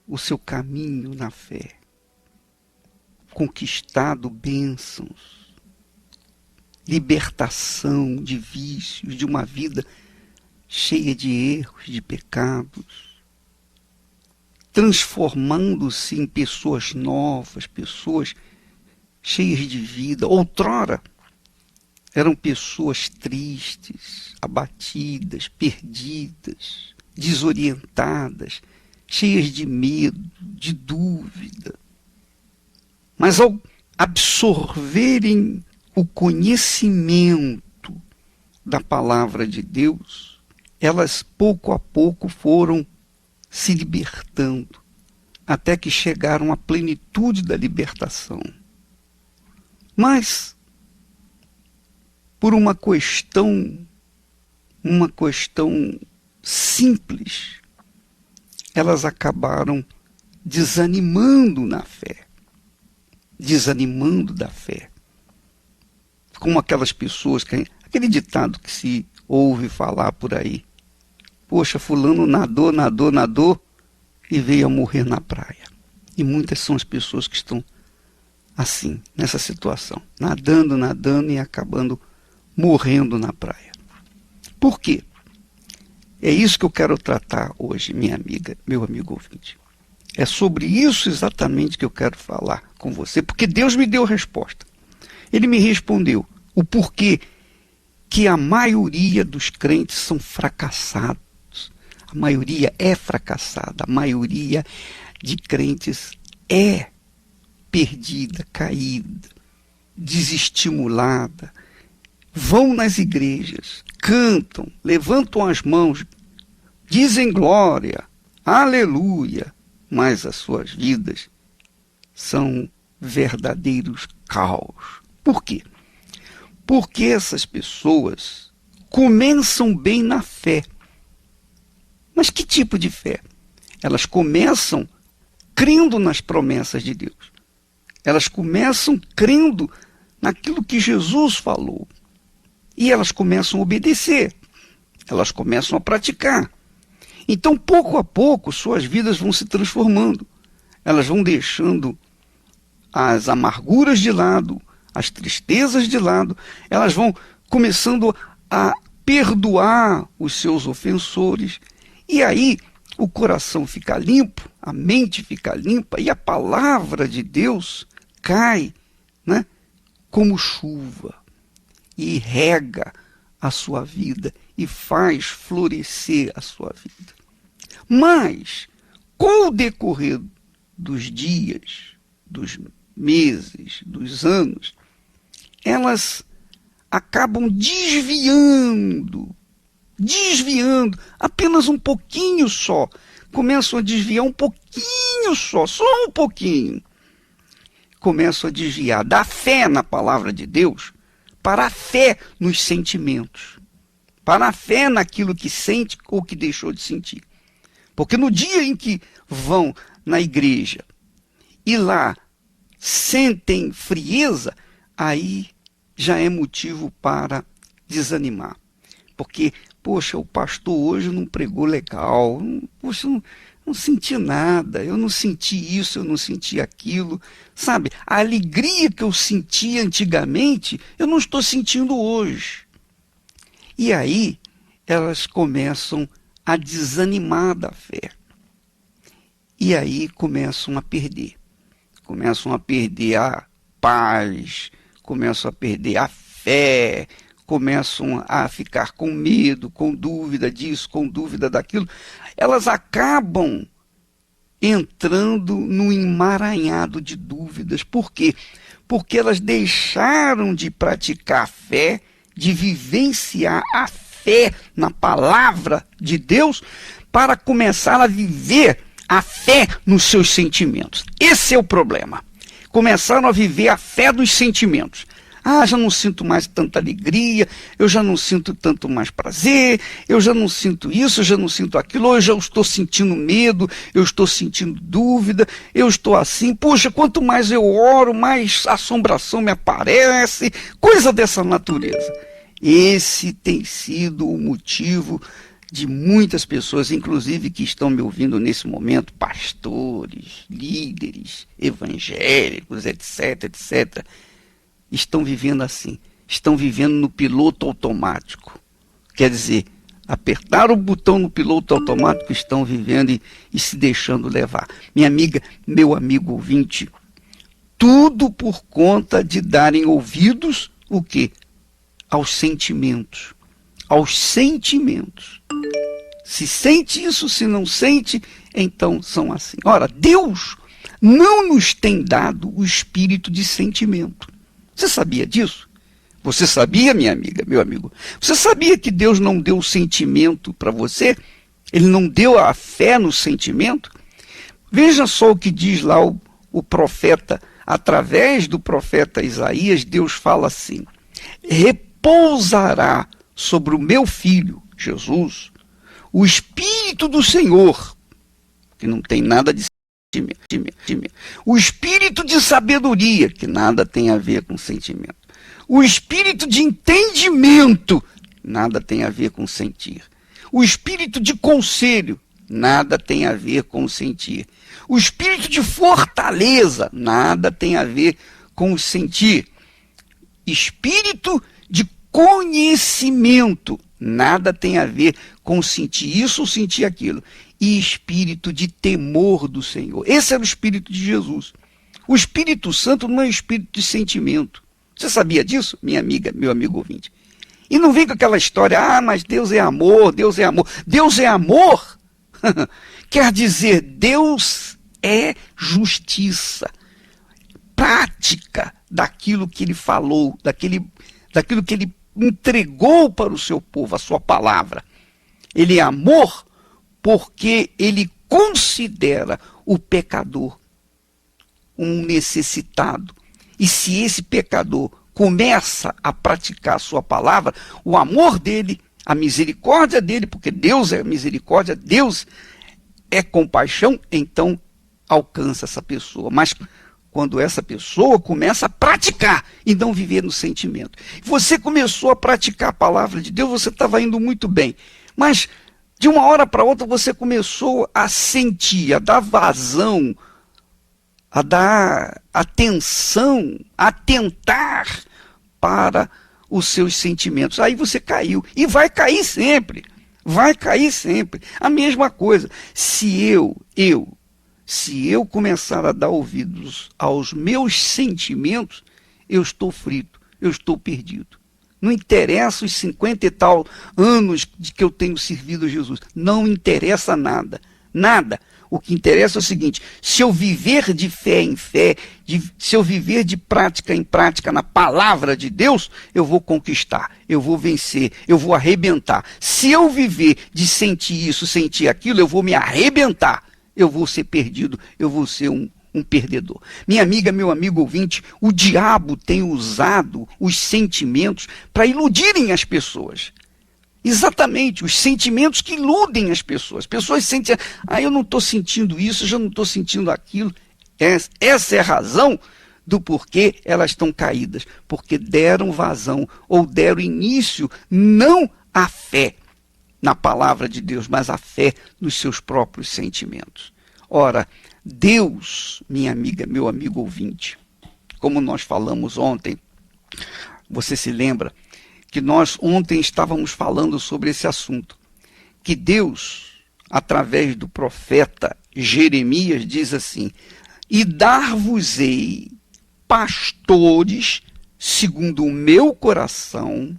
o seu caminho na fé, conquistado bênçãos, libertação de vícios, de uma vida cheia de erros, de pecados, transformando-se em pessoas novas, pessoas cheias de vida. Outrora eram pessoas tristes, abatidas, perdidas, desorientadas, cheias de medo, de dúvida. Mas ao absorverem o conhecimento da palavra de Deus, elas pouco a pouco foram se libertando, até que chegaram à plenitude da libertação. Mas, por uma questão simples, elas acabaram desanimando na fé, desanimando da fé. Como aquelas pessoas, aquele ditado que se ouve falar por aí: poxa, fulano nadou e veio a morrer na praia. E muitas são as pessoas que estão assim, nessa situação, nadando e acabando morrendo na praia. Por quê? É isso que eu quero tratar hoje, minha amiga, meu amigo ouvinte. É sobre isso exatamente que eu quero falar com você, porque Deus me deu a resposta. Ele me respondeu o porquê que a maioria dos crentes são fracassados. A maioria é fracassada, a maioria de crentes é perdida, caída, desestimulada. Vão nas igrejas, cantam, levantam as mãos, dizem glória, aleluia, mas as suas vidas são verdadeiros caos. Por quê? Porque essas pessoas começam bem na fé. Mas que tipo de fé? Elas começam crendo nas promessas de Deus. Elas começam crendo naquilo que Jesus falou. E elas começam a obedecer. Elas começam a praticar. Então, pouco a pouco, suas vidas vão se transformando. Elas vão deixando as amarguras de lado, as tristezas de lado. Elas vão começando a perdoar os seus ofensores. E aí, o coração fica limpo, a mente fica limpa e a palavra de Deus cai, né, como chuva e rega a sua vida e faz florescer a sua vida. Mas, com o decorrer dos dias, dos meses, dos anos, elas acabam desviando apenas um pouquinho só. Começam a desviar um pouquinho só um pouquinho. Começam a desviar da fé na palavra de Deus para a fé nos sentimentos, para a fé naquilo que sente ou que deixou de sentir. Porque no dia em que vão na igreja e lá sentem frieza, aí já é motivo para desanimar. Porque, poxa, o pastor hoje não pregou legal, poxa, não senti nada, eu não senti isso, eu não senti aquilo. Sabe, a alegria que eu sentia antigamente, eu não estou sentindo hoje. E aí, elas começam a desanimar da fé. E aí começam a perder. Começam a perder a paz, começam a perder a fé, começam a ficar com medo, com dúvida disso, com dúvida daquilo. Elas acabam entrando num emaranhado de dúvidas. Por quê? Porque elas deixaram de praticar a fé, de vivenciar a fé na palavra de Deus, para começar a viver a fé nos seus sentimentos. Esse é o problema. Começaram a viver a fé dos sentimentos. Já não sinto mais tanta alegria, eu já não sinto tanto mais prazer, eu já não sinto isso, eu já não sinto aquilo, hoje eu estou sentindo medo, eu estou sentindo dúvida, eu estou assim, poxa, quanto mais eu oro, mais assombração me aparece, coisa dessa natureza. Esse tem sido o motivo de muitas pessoas, inclusive que estão me ouvindo nesse momento, pastores, líderes, evangélicos, etc, etc, estão vivendo assim, estão vivendo no piloto automático. Quer dizer, apertaram o botão no piloto automático, estão vivendo e se deixando levar. Minha amiga, meu amigo ouvinte, tudo por conta de darem ouvidos, o quê? Aos sentimentos. Aos sentimentos. Se sente isso, se não sente, então são assim. Ora, Deus não nos tem dado o espírito de sentimento. Você sabia disso? Você sabia, minha amiga, meu amigo? Você sabia que Deus não deu o sentimento para você? Ele não deu a fé no sentimento? Veja só o que diz lá o profeta, através do profeta Isaías, Deus fala assim: repousará sobre o meu filho, Jesus, o Espírito do Senhor, que não tem nada de sentimento, o Espírito de sabedoria, que nada tem a ver com sentimento, o Espírito de entendimento, nada tem a ver com sentir, o Espírito de conselho, nada tem a ver com sentir, o Espírito de fortaleza, nada tem a ver com sentir, Espírito de conhecimento, nada tem a ver com sentir isso ou sentir aquilo, e espírito de temor do Senhor. Esse era o Espírito de Jesus. O Espírito Santo não é o espírito de sentimento. Você sabia disso, minha amiga, meu amigo ouvinte? E não vem com aquela história, mas Deus é amor, Deus é amor. Deus é amor? Quer dizer, Deus é justiça, prática daquilo que ele falou, daquilo que ele entregou para o seu povo, a sua palavra. Ele é amor porque ele considera o pecador um necessitado. E se esse pecador começa a praticar a sua palavra, o amor dele, a misericórdia dele, porque Deus é misericórdia, Deus é compaixão, então alcança essa pessoa. Mas quando essa pessoa começa a praticar e não viver no sentimento. Você começou a praticar a palavra de Deus, você estava indo muito bem. Mas de uma hora para outra você começou a sentir, a dar vazão, a dar atenção, a atentar para os seus sentimentos. Aí você caiu. E vai cair sempre. Vai cair sempre. A mesma coisa. Se eu começar a dar ouvidos aos meus sentimentos, eu estou frito, eu estou perdido. Não interessa os 50 e tal anos de que eu tenho servido a Jesus. Não interessa nada. Nada. O que interessa é o seguinte: se eu viver de fé em fé, se eu viver de prática em prática na palavra de Deus, eu vou conquistar, eu vou vencer, eu vou arrebentar. Se eu viver de sentir isso, sentir aquilo, eu vou me arrebentar. Eu vou ser perdido, eu vou ser um perdedor. Minha amiga, meu amigo ouvinte, o diabo tem usado os sentimentos para iludirem as pessoas. Exatamente, os sentimentos que iludem as pessoas. Pessoas sentem, eu não estou sentindo isso, eu já não estou sentindo aquilo. Essa é a razão do porquê elas estão caídas. Porque deram vazão ou deram início não à fé na palavra de Deus, mas a fé nos seus próprios sentimentos. Ora, Deus, minha amiga, meu amigo ouvinte, como nós falamos ontem, você se lembra que nós ontem estávamos falando sobre esse assunto, que Deus, através do profeta Jeremias, diz assim: e dar-vos-ei pastores segundo o meu coração,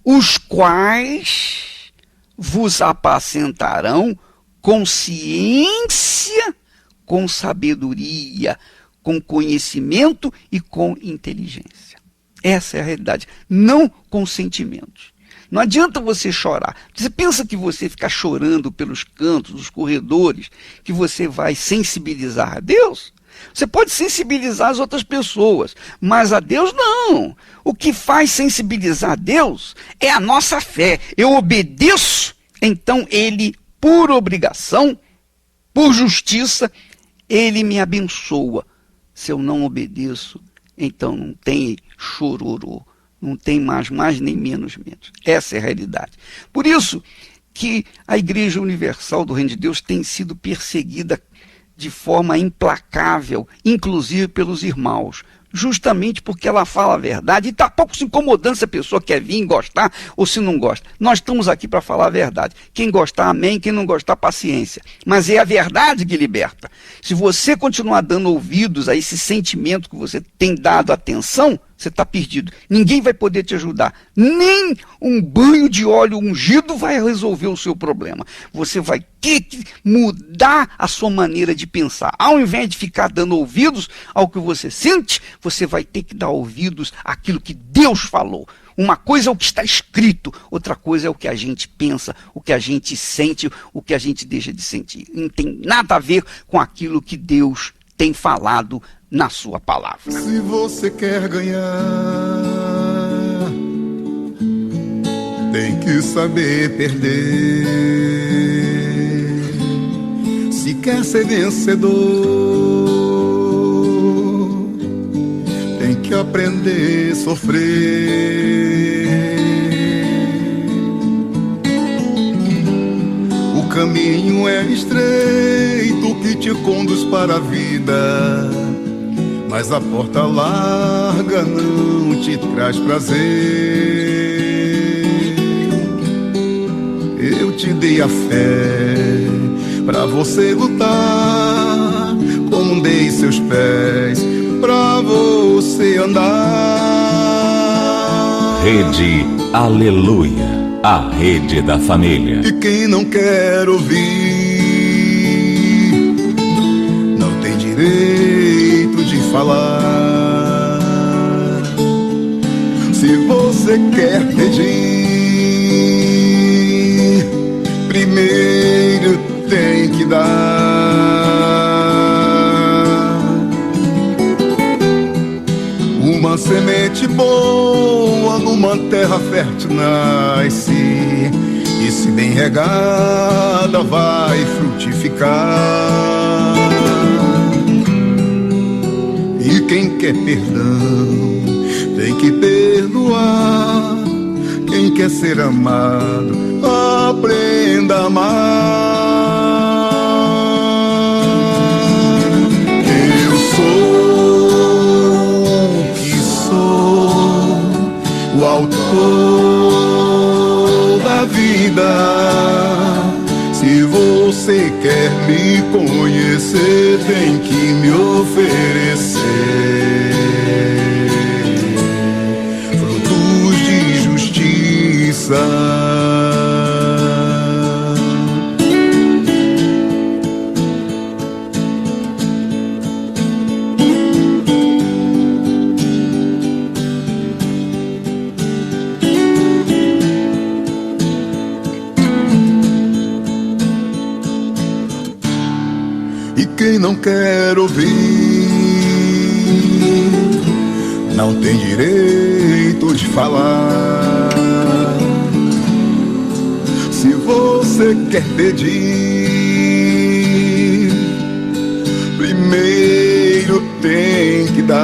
os quais vos apacentarão com ciência, com sabedoria, com conhecimento e com inteligência. Essa é a realidade, não com sentimentos. Não adianta você chorar. Você pensa que você ficar chorando pelos cantos, dos corredores, que você vai sensibilizar a Deus? Você pode sensibilizar as outras pessoas, mas a Deus não. O que faz sensibilizar a Deus é a nossa fé. Eu obedeço, então Ele, por obrigação, por justiça, Ele me abençoa. Se eu não obedeço, então não tem chororô, Não tem mais nem menos. Essa é a realidade. Por isso que a Igreja Universal do Reino de Deus tem sido perseguida de forma implacável, inclusive pelos irmãos, justamente porque ela fala a verdade e está pouco se incomodando se a pessoa quer vir gostar ou se não gosta. Nós estamos aqui para falar a verdade. Quem gostar, amém. Quem não gostar, paciência. Mas é a verdade que liberta. Se você continuar dando ouvidos a esse sentimento que você tem dado atenção, você está perdido. Ninguém vai poder te ajudar. Nem um banho de óleo ungido vai resolver o seu problema. Você vai ter que mudar a sua maneira de pensar. Ao invés de ficar dando ouvidos ao que você sente, você vai ter que dar ouvidos àquilo que Deus falou. Uma coisa é o que está escrito, outra coisa é o que a gente pensa, o que a gente sente, o que a gente deixa de sentir. Não tem nada a ver com aquilo que Deus tem falado na sua palavra. Se você quer ganhar, tem que saber perder. Se quer ser vencedor, tem que aprender a sofrer. O caminho é estreito que te conduz para a vida, mas a porta larga não te traz prazer. Eu te dei a fé pra você lutar, como dei seus pés pra você andar. Rede Aleluia, a rede da família. E quem não quer ouvir, não tem direito de falar. Se você quer pedir, primeiro tem que dar. Uma semente boa numa terra fértil nasce, e se bem regada vai frutificar. E quem quer perdão tem que perdoar. Quem quer ser amado, aprenda a amar. Eu sou o que sou, o autor da vida. Se você quer me conhecer, tem que me oferecer frutos de justiça. E quem não quer ouvir, não tem direito de falar. Se você quer pedir, primeiro tem que dar.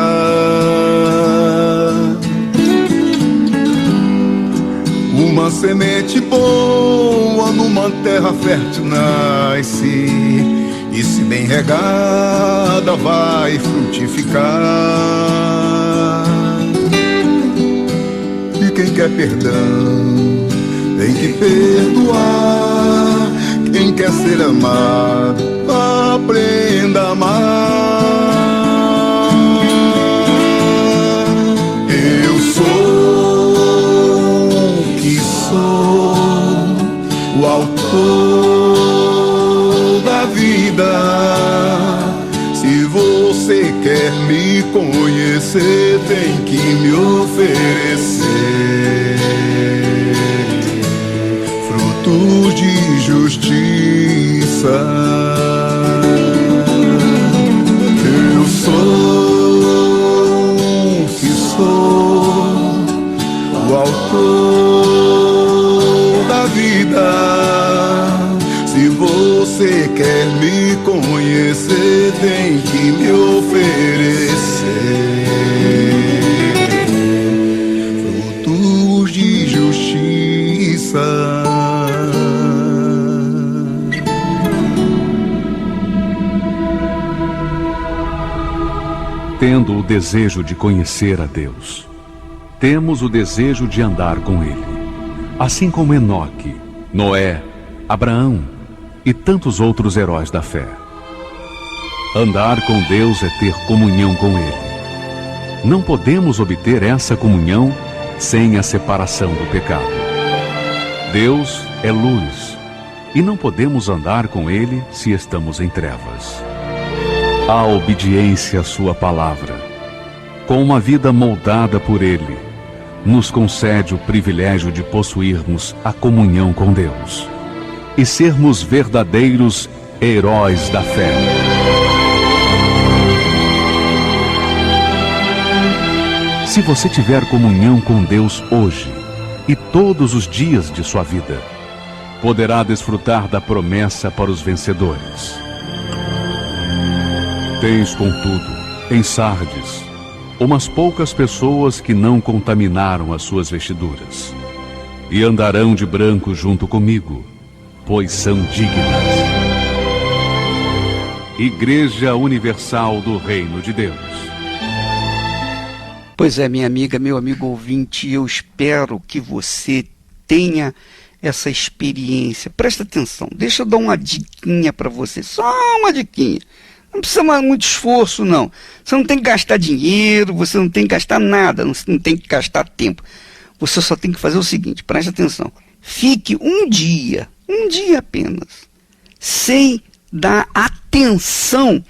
Uma semente boa numa terra fértil nasce, e se bem regada vai frutificar. E quem quer perdão tem que perdoar. Quem quer ser amado, aprenda a amar. Eu sou o que sou, o autor da vida. Se você quer me conhecer, tem que me oferecer frutos de justiça. Eu sou o que sou, o autor da vida. Se você quer me conhecer, tem que me oferecer tendo o desejo de conhecer a Deus, temos o desejo de andar com Ele, assim como Enoque, Noé, Abraão e tantos outros heróis da fé. Andar com Deus é ter comunhão com Ele. Não podemos obter essa comunhão sem a separação do pecado. Deus é luz, e não podemos andar com Ele se estamos em trevas. A obediência à sua palavra, com uma vida moldada por Ele, nos concede o privilégio de possuirmos a comunhão com Deus e sermos verdadeiros heróis da fé. Se você tiver comunhão com Deus hoje e todos os dias de sua vida, poderá desfrutar da promessa para os vencedores. Tens, contudo, em Sardes, umas poucas pessoas que não contaminaram as suas vestiduras, e andarão de branco junto comigo, pois são dignas. Igreja Universal do Reino de Deus. Pois é, minha amiga, meu amigo ouvinte, eu espero que você tenha essa experiência. Presta atenção, deixa eu dar uma diquinha para você, só uma diquinha. Não precisa mais muito esforço, não. Você não tem que gastar dinheiro, você não tem que gastar nada, você não tem que gastar tempo. Você só tem que fazer o seguinte, presta atenção. Fique um dia apenas, sem dar atenção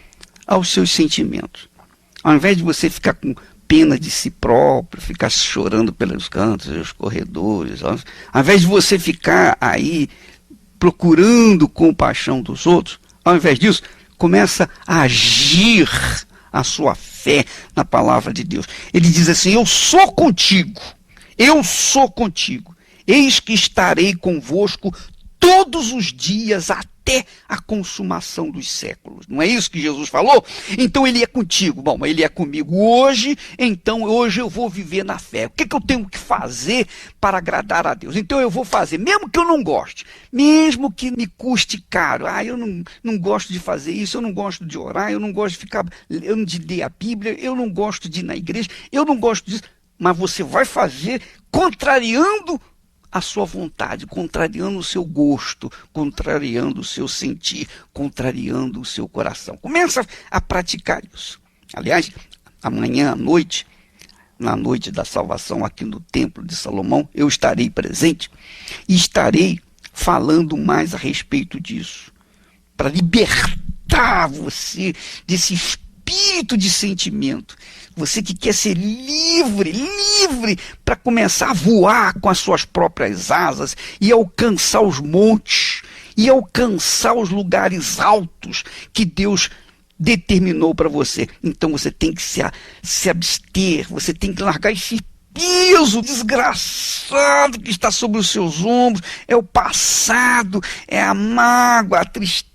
aos seus sentimentos. Ao invés de você ficar com pena de si próprio, ficar chorando pelos cantos, pelos corredores, ao invés de você ficar aí procurando compaixão dos outros, ao invés disso, começa a agir a sua fé na palavra de Deus. Ele diz assim: eu sou contigo, eis que estarei convosco todos os dias até a consumação dos séculos. Não é isso que Jesus falou? Então ele é contigo. Bom, ele é comigo hoje, então hoje eu vou viver na fé. O que eu tenho que fazer para agradar a Deus? Então eu vou fazer, mesmo que eu não goste, mesmo que me custe caro. Eu não gosto de fazer isso, eu não gosto de orar, eu não gosto de ficar, de ler a Bíblia, eu não gosto de ir na igreja, eu não gosto disso. Mas você vai fazer contrariando a sua vontade, contrariando o seu gosto, contrariando o seu sentir, contrariando o seu coração. Começa a praticar isso. Aliás, amanhã à noite, na noite da salvação aqui no Templo de Salomão, eu estarei presente e estarei falando mais a respeito disso, para libertar você desse espírito de sentimento. Você que quer ser livre para começar a voar com as suas próprias asas e alcançar os montes, e alcançar os lugares altos que Deus determinou para você. Então você tem que se abster, você tem que largar esse peso desgraçado que está sobre os seus ombros. É o passado, é a mágoa, a tristeza,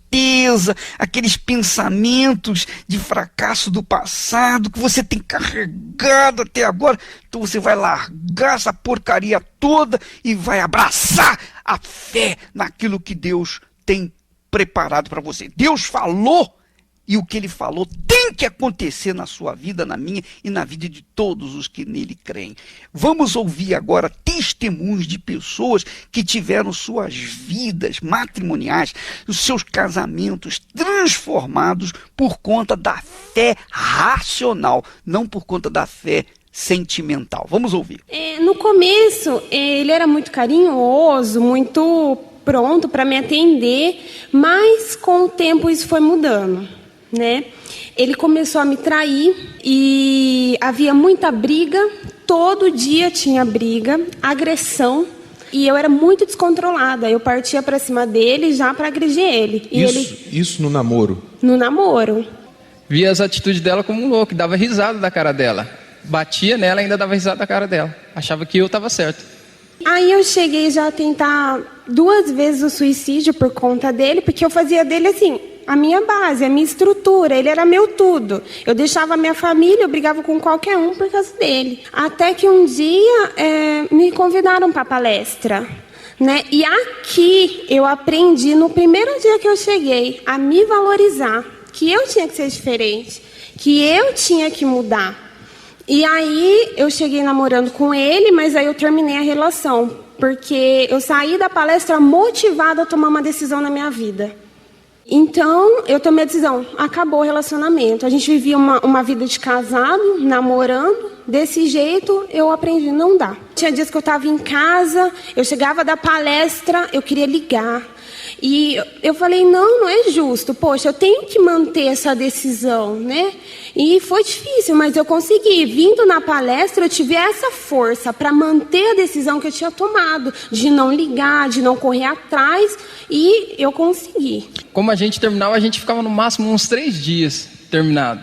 aqueles pensamentos de fracasso do passado que você tem carregado até agora. Então você vai largar essa porcaria toda e vai abraçar a fé naquilo que Deus tem preparado para você. Deus falou, e o que ele falou tem que acontecer na sua vida, na minha e na vida de todos os que nele creem. Vamos ouvir agora testemunhos de pessoas que tiveram suas vidas matrimoniais, os seus casamentos transformados por conta da fé racional, não por conta da fé sentimental. Vamos ouvir. No começo, ele era muito carinhoso, muito pronto para me atender, mas com o tempo isso foi mudando, né? Ele começou a me trair e havia muita briga, todo dia tinha briga, agressão, e eu era muito descontrolada. Eu partia para cima dele já para agredir ele. E isso no namoro? No namoro. Via as atitudes dela como um louco, dava risada da cara dela. Batia nela e ainda dava risada da cara dela. Achava que eu estava certo. Aí eu cheguei já a tentar 2 vezes o suicídio por conta dele, porque eu fazia dele assim, a minha base, a minha estrutura, ele era meu tudo. Eu deixava a minha família, eu brigava com qualquer um por causa dele. Até que um dia me convidaram para palestra, né? E aqui eu aprendi, no primeiro dia que eu cheguei, a me valorizar, que eu tinha que ser diferente, que eu tinha que mudar. E aí eu cheguei namorando com ele, mas aí eu terminei a relação, porque eu saí da palestra motivada a tomar uma decisão na minha vida. Então, eu tomei a decisão, acabou o relacionamento. A gente vivia uma vida de casado, namorando. Desse jeito, eu aprendi, não dá. Tinha dias que eu estava em casa, eu chegava da palestra, eu queria ligar. E eu falei, não é justo. Poxa, eu tenho que manter essa decisão, né? E foi difícil, mas eu consegui. Vindo na palestra, eu tive essa força para manter a decisão que eu tinha tomado, de não ligar, de não correr atrás, e eu consegui. Como a gente terminava, a gente ficava no máximo uns 3 dias terminado.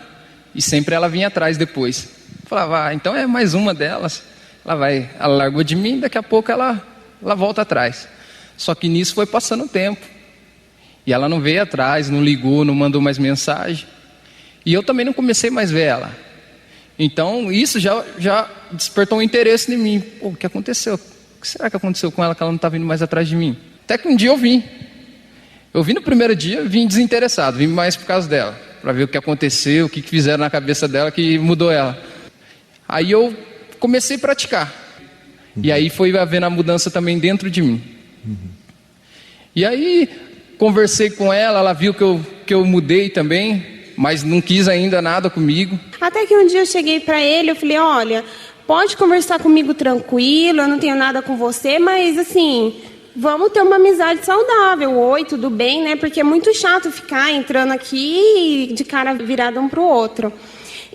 E sempre ela vinha atrás depois. Falava, então é mais uma delas. Ela largou de mim, daqui a pouco ela volta atrás. Só que nisso foi passando o tempo. E ela não veio atrás, não ligou, não mandou mais mensagem. E eu também não comecei mais a ver ela. Então isso já despertou um interesse em mim. Pô, o que aconteceu? O que será que aconteceu com ela que ela não está vindo mais atrás de mim? Até que um dia eu vim. Eu vim no primeiro dia, vim desinteressado, vim mais por causa dela. Para ver o que aconteceu, o que fizeram na cabeça dela que mudou ela. Aí eu comecei a praticar. E aí foi havendo a mudança também dentro de mim. E aí conversei com ela, ela viu que eu mudei também, mas não quis ainda nada comigo. Até que um dia eu cheguei para ele, eu falei, olha, pode conversar comigo tranquilo, eu não tenho nada com você, mas assim, vamos ter uma amizade saudável. Oi, tudo bem, né? Porque é muito chato ficar entrando aqui de cara virada um pro outro.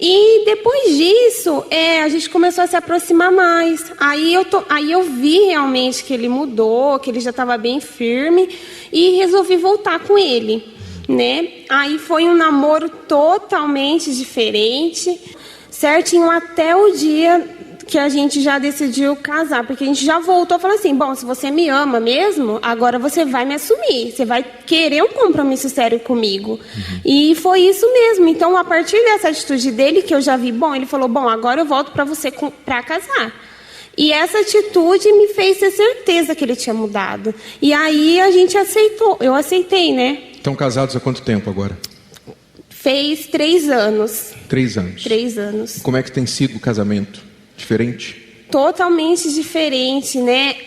E depois disso, a gente começou a se aproximar mais. Aí eu vi realmente que ele mudou, que ele já estava bem firme e resolvi voltar com ele, né? Aí foi um namoro totalmente diferente, certinho até o dia que a gente já decidiu casar, porque a gente já voltou falando assim, bom, se você me ama mesmo, agora você vai me assumir, você vai querer um compromisso sério comigo. E foi isso mesmo. Então, a partir dessa atitude dele, que eu já vi, bom, ele falou, bom, agora eu volto para você para casar. E essa atitude me fez ter certeza que ele tinha mudado. E aí a gente aceitou, eu aceitei, né? Estão casados há quanto tempo agora? Fez 3 anos. 3 anos. 3 anos. Como é que tem sido o casamento? Diferente? Totalmente diferente, né?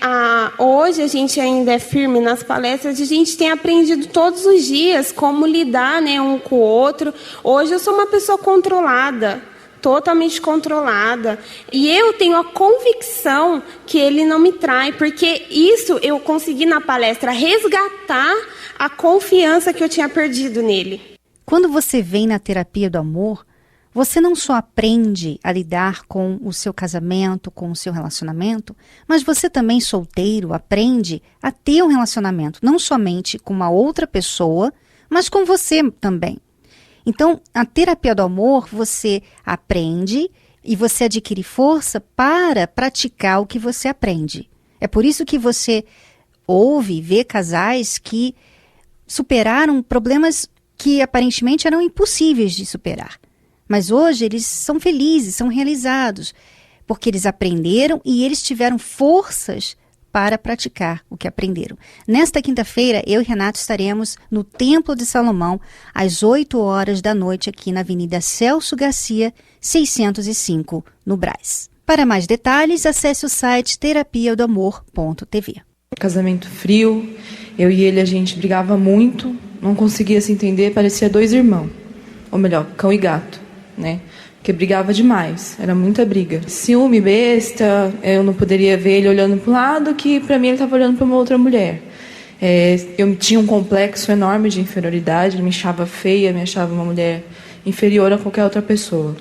Hoje a gente ainda é firme nas palestras, a gente tem aprendido todos os dias como lidar, né, um com o outro. Hoje eu sou uma pessoa controlada, totalmente controlada. E eu tenho a convicção que ele não me trai, porque isso eu consegui na palestra resgatar a confiança que eu tinha perdido nele. Quando você vem na terapia do amor, você não só aprende a lidar com o seu casamento, com o seu relacionamento, mas você também, solteiro, aprende a ter um relacionamento, não somente com uma outra pessoa, mas com você também. Então, a terapia do amor, você aprende e você adquire força para praticar o que você aprende. É por isso que você ouve e vê casais que superaram problemas que aparentemente eram impossíveis de superar. Mas hoje eles são felizes, são realizados, porque eles aprenderam e eles tiveram forças para praticar o que aprenderam. Nesta quinta-feira, eu e Renato estaremos no Templo de Salomão, às 8 horas da noite, aqui na Avenida Celso Garcia, 605, no Brás. Para mais detalhes, acesse o site terapiadoamor.tv. Casamento frio, eu e ele a gente brigava muito, não conseguia se entender, parecia 2 irmãos. Ou melhor, cão e gato. Né? Porque brigava demais, era muita briga. Ciúme besta, eu não poderia ver ele olhando para um lado, que para mim ele estava olhando para uma outra mulher. Eu tinha um complexo enorme de inferioridade, ele me achava feia, me achava uma mulher inferior a qualquer outra pessoa.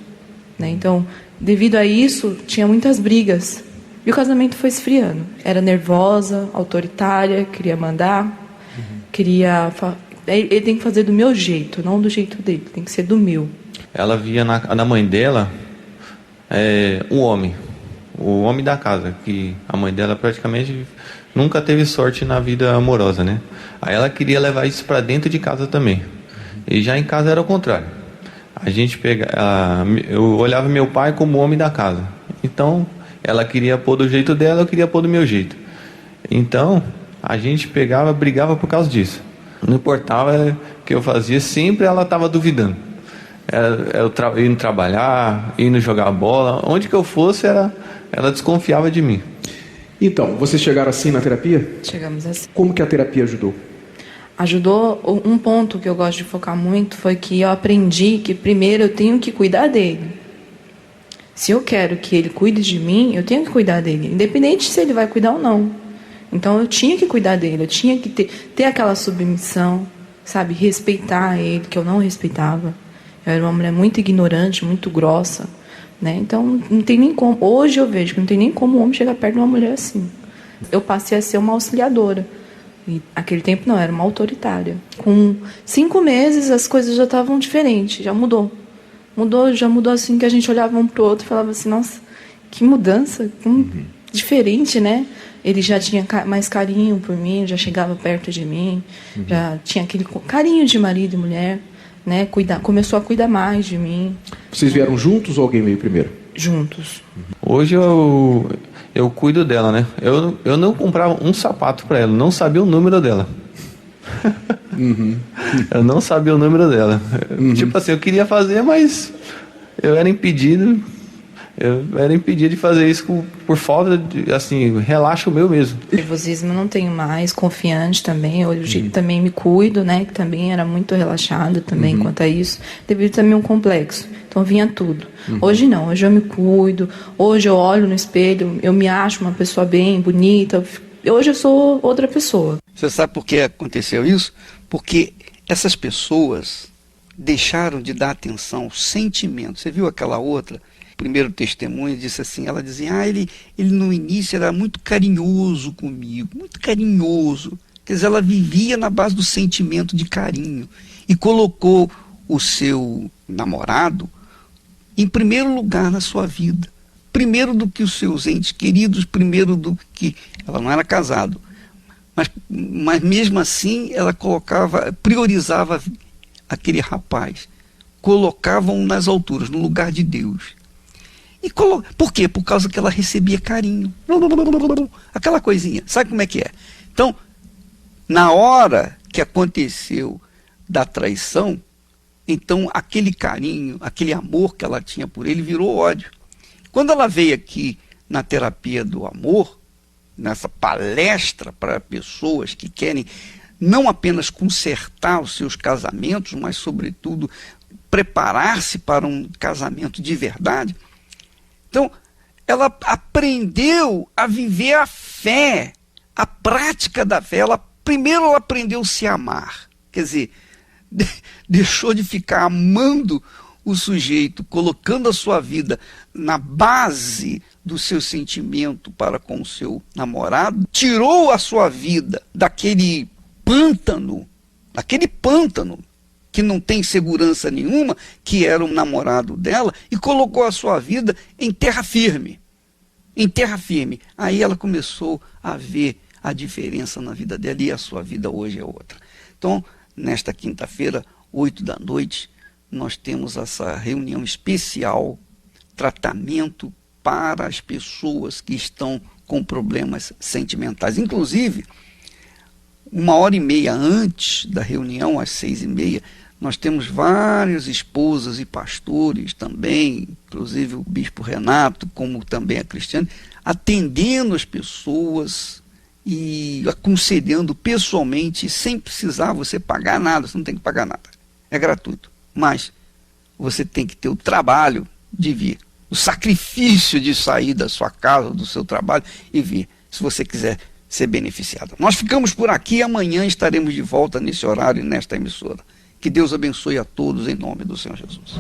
Né? Então, devido a isso, tinha muitas brigas. E o casamento foi esfriando. Era nervosa, autoritária, queria mandar, queria... Ele tem que fazer do meu jeito, não do jeito dele, tem que ser do meu. Ela via na mãe dela um homem, o homem da casa, que a mãe dela praticamente nunca teve sorte na vida amorosa, né? Aí ela queria levar isso para dentro de casa também. E já em casa era o contrário. Eu olhava meu pai como o homem da casa. Então, ela queria pôr do jeito dela, eu queria pôr do meu jeito. Então, a gente brigava por causa disso. Não importava o que eu fazia, sempre ela estava duvidando. indo trabalhar, indo jogar bola, onde que eu fosse, ela desconfiava de mim. Então, vocês chegaram assim na terapia? Chegamos assim. Como que a terapia ajudou? Ajudou. Um ponto que eu gosto de focar muito foi que eu aprendi que primeiro eu tenho que cuidar dele. Se eu quero que ele cuide de mim, eu tenho que cuidar dele, independente se ele vai cuidar ou não. Então eu tinha que cuidar dele, eu tinha que ter aquela submissão, sabe, respeitar ele, que eu não respeitava. Eu era uma mulher muito ignorante, muito grossa, né? Então não tem nem como. Hoje eu vejo que não tem nem como um homem chegar perto de uma mulher assim. Eu passei a ser uma auxiliadora. E naquele tempo não, era uma autoritária. Com 5 meses as coisas já estavam diferentes, já mudou. Já mudou assim que a gente olhava um pro outro e falava assim, nossa, que mudança, diferente, né? Ele já tinha mais carinho por mim, já chegava perto de mim, já tinha aquele carinho de marido e mulher, né? Começou a cuidar mais de mim. Vocês vieram juntos ou alguém veio primeiro? Juntos. Hoje eu cuido dela, né? Eu não comprava um sapato para ela, não sabia o número dela. Eu não sabia o número dela. Tipo assim, eu queria fazer, mas eu era impedido de fazer isso por falta de, assim, relaxo meu mesmo. Nervosismo não tenho mais, confiante também, hoje também me cuido, né, que também era muito relaxada também quanto a isso, devido também a um complexo, então vinha tudo. Hoje não, hoje eu me cuido, hoje eu olho no espelho, eu me acho uma pessoa bem, bonita, hoje eu sou outra pessoa. Você sabe por que aconteceu isso? Porque essas pessoas deixaram de dar atenção aos sentimentos. Você viu aquela outra? Primeiro testemunho disse assim, ela dizia, ele no início era muito carinhoso comigo, muito carinhoso. Quer dizer, ela vivia na base do sentimento de carinho e colocou o seu namorado em primeiro lugar na sua vida. Primeiro do que os seus entes queridos, primeiro do que... Ela não era casada, mas mesmo assim ela priorizava aquele rapaz, colocava-o nas alturas, no lugar de Deus. Por quê? Por causa que ela recebia carinho. Aquela coisinha. Sabe como é que é? Então, na hora que aconteceu da traição, então aquele carinho, aquele amor que ela tinha por ele virou ódio. Quando ela veio aqui na terapia do amor, nessa palestra para pessoas que querem não apenas consertar os seus casamentos, mas, sobretudo, preparar-se para um casamento de verdade, então, ela aprendeu a viver a fé, a prática da fé. Primeiro ela aprendeu a se amar. Quer dizer, deixou de ficar amando o sujeito, colocando a sua vida na base do seu sentimento para com o seu namorado, tirou a sua vida daquele pântano que não tem segurança nenhuma, que era o namorado dela, e colocou a sua vida em terra firme. Em terra firme. Aí ela começou a ver a diferença na vida dela, e a sua vida hoje é outra. Então, nesta quinta-feira, 20h, nós temos essa reunião especial, tratamento para as pessoas que estão com problemas sentimentais. Inclusive, 1h30 antes da reunião, às 6h30, nós temos várias esposas e pastores também, inclusive o bispo Renato, como também a Cristiane, atendendo as pessoas e aconselhando pessoalmente, sem precisar você pagar nada. Você não tem que pagar nada, é gratuito. Mas você tem que ter o trabalho de vir, o sacrifício de sair da sua casa, do seu trabalho e vir, se você quiser ser beneficiado. Nós ficamos por aqui, amanhã estaremos de volta nesse horário e nesta emissora. Que Deus abençoe a todos em nome do Senhor Jesus.